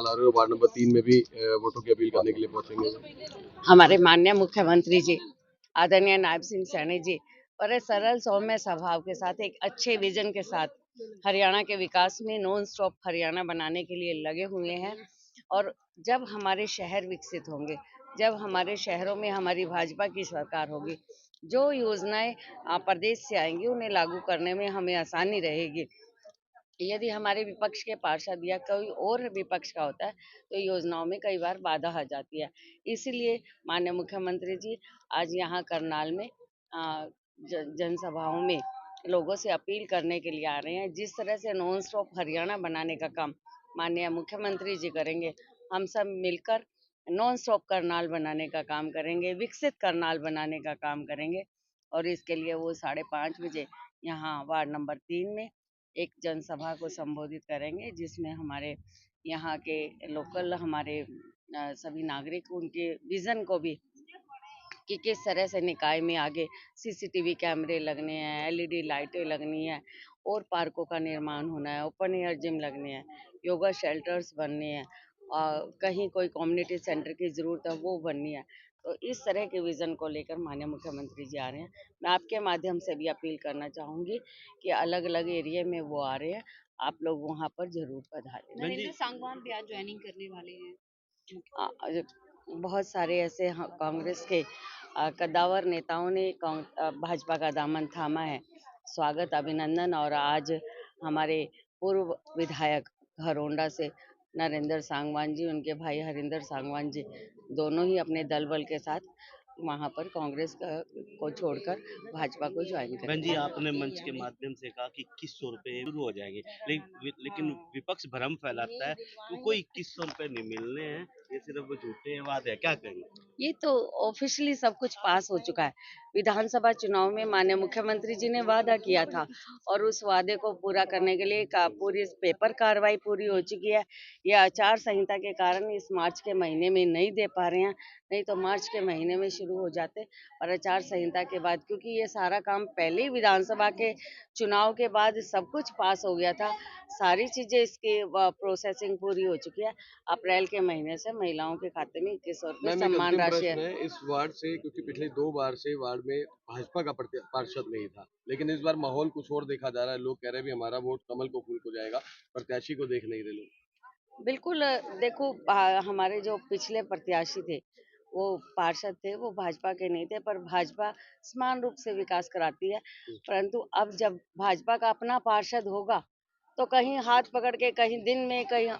बता रहे हो, वार्ड नंबर 3 में भी वोटों की अपील करने के लिए पहुंचेंगे। हमारे माननीय मुख्यमंत्री जी आदरणीय नायब सिंह सैनी जी बड़े सरल सौम्य स्वभाव के साथ एक अच्छे विजन के साथ हरियाणा के विकास में नॉन स्टॉप हरियाणा बनाने के लिए लगे हुए हैं। और जब हमारे शहर विकसित होंगे, जब हमारे शहरों में हमारी भाजपा की सरकार होगी, जो योजनाएं प्रदेश से आएंगी उन्हें लागू करने में हमें आसानी रहेगी। यदि हमारे विपक्ष के पार्षद या कोई और विपक्ष का होता है तो योजनाओं में कई बार बाधा आ जाती है। इसीलिए माननीय मुख्यमंत्री जी आज यहाँ करनाल में जनसभाओं में लोगों से अपील करने के लिए आ रहे हैं। जिस तरह से नॉन स्टॉप हरियाणा बनाने का काम माननीय मुख्यमंत्री जी करेंगे, हम सब मिलकर नॉन स्टॉप करनाल बनाने का काम करेंगे, विकसित करनाल बनाने का काम करेंगे। और इसके लिए वो 5:30 बजे यहाँ वार्ड नंबर 3 में एक जनसभा को संबोधित करेंगे, जिसमें हमारे यहाँ के लोकल हमारे सभी नागरिक उनके विजन को भी कि किस तरह से निकाय में आगे सीसीटीवी कैमरे लगने हैं, एलईडी लाइटें लगनी है और पार्कों का निर्माण होना है, ओपन एयर जिम लगने हैं, योगा शेल्टर्स बनने हैं और कहीं कोई कम्युनिटी सेंटर की ज़रूरत है वो बननी है। तो इस तरह के विज़न को लेकर माननीय मुख्यमंत्री जी आ रहे हैं। मैं आपके माध्यम से भी अपील करना चाहूँगी कि अलग अलग एरिया में वो आ रहे हैं, आप लोग वहाँ पर ज़रूर पधारें। नरेंद्र सांगवान भी आज ज्वाइनिंग करने वाले हैं। बहुत सारे ऐसे कांग्रेस के कद्दावर नेताओं ने भाजपा का दामन थामा है। स्वागत, अभिनंदन। और आज हमारे पूर्व विधायक हरोंडा से नरेंद्र सांगवान जी, उनके भाई हरिंदर सांगवान जी दोनों ही अपने दल बल के साथ वहां पर कांग्रेस को छोड़कर भाजपा को ज्वाइन बहन करेंगे। जी, आपने मंच के माध्यम से कहा कि 2100 रुपए शुरू हो जाएंगे, लेकिन विपक्ष भ्रम फैलाता है कि कोई 2100 रुपए नहीं मिलने हैं, ये सिर्फ झूठे वादे हैं, क्या कहेंगे? ये तो ऑफिशियली सब कुछ पास हो चुका है। विधानसभा चुनाव में माननीय मुख्यमंत्री जी ने वादा किया था और उस वादे को पूरा करने के लिए पूरी पेपर कार्रवाई पूरी हो चुकी है। ये आचार संहिता के कारण इस मार्च के महीने में नहीं दे पा रहे हैं, नहीं तो मार्च के महीने में शुरू हो जाते। और आचार संहिता के बाद, क्योंकि ये सारा काम पहले ही विधानसभा के चुनाव के बाद सब कुछ पास हो गया था, सारी चीजें इसकी प्रोसेसिंग पूरी हो चुकी है। अप्रैल के महीने से महिलाओं के खाते में 2100 रुपये मैम, एक सम्मान अंतिम राशि प्रश्न है। है इस वार्ड से, क्योंकि पिछले 2 बार से वार्ड में भाजपा का पार्षद नहीं था, लेकिन इस बार माहौल कुछ और देखा जा रहा है। लोग कह रहे हैं भी हमारा वोट कमल को फूल को जाएगा, प्रत्याशी को देख नहीं रहे लोग। बिल्कुल। देखो, हमारे जो पिछले प्रत्याशी थे वो पार्षद थे, वो भाजपा के नहीं थे, पर भाजपा समान रूप से विकास कराती है। परंतु अब जब भाजपा का अपना पार्षद होगा तो कहीं हाथ पकड़ के, कहीं दिन में, कहीं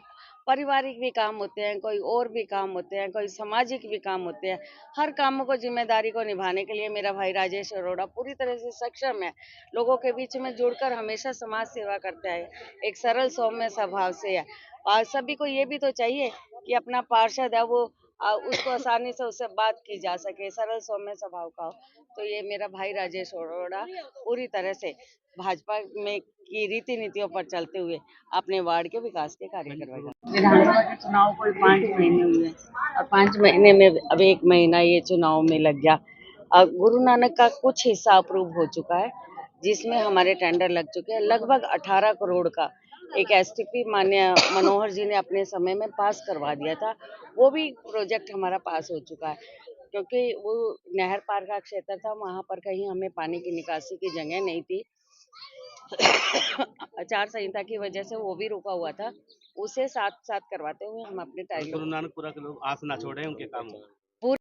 पारिवारिक भी काम होते हैं, कोई और भी काम होते हैं, कोई सामाजिक भी काम होते हैं। हर कामों को, जिम्मेदारी को निभाने के लिए मेरा भाई राजेश अरोड़ा पूरी तरह से सक्षम है। लोगों के बीच में जुड़कर हमेशा समाज सेवा करता है, एक सरल सौम्य स्वभाव से है। और सभी को ये भी तो चाहिए कि अपना पार्षद है वो उसको आसानी से उससे बात की जा सके, सरल सौम्य स्वभाव का हो। तो ये मेरा भाई राजेश अरोड़ा पूरी तरह से भाजपा में की रीति नीतियों पर चलते हुए अपने वार्ड के विकास के कार्य करवाएगा। विधानसभा के चुनाव को 5 महीने हुए और 5 महीने में अब 1 महीना ये चुनाव में लग गया। गुरु नानक का कुछ हिस्सा अप्रूव हो चुका है, जिसमें हमारे टेंडर लग चुके हैं। लगभग 18 करोड़ का एक एसटीपी माननीय मनोहर जी ने अपने समय में पास करवा दिया था, वो भी प्रोजेक्ट हमारा पास हो चुका है। क्योंकि वो नहर पार का क्षेत्र था, वहाँ पर कहीं हमें पानी की निकासी की जगह नहीं थी। आचार संहिता की वजह से वो भी रुका हुआ था, उसे साथ साथ करवाते हुए हम अपने टाइम गुरु नानकपुरा के लोग आस ना छोड़े उनके काम में।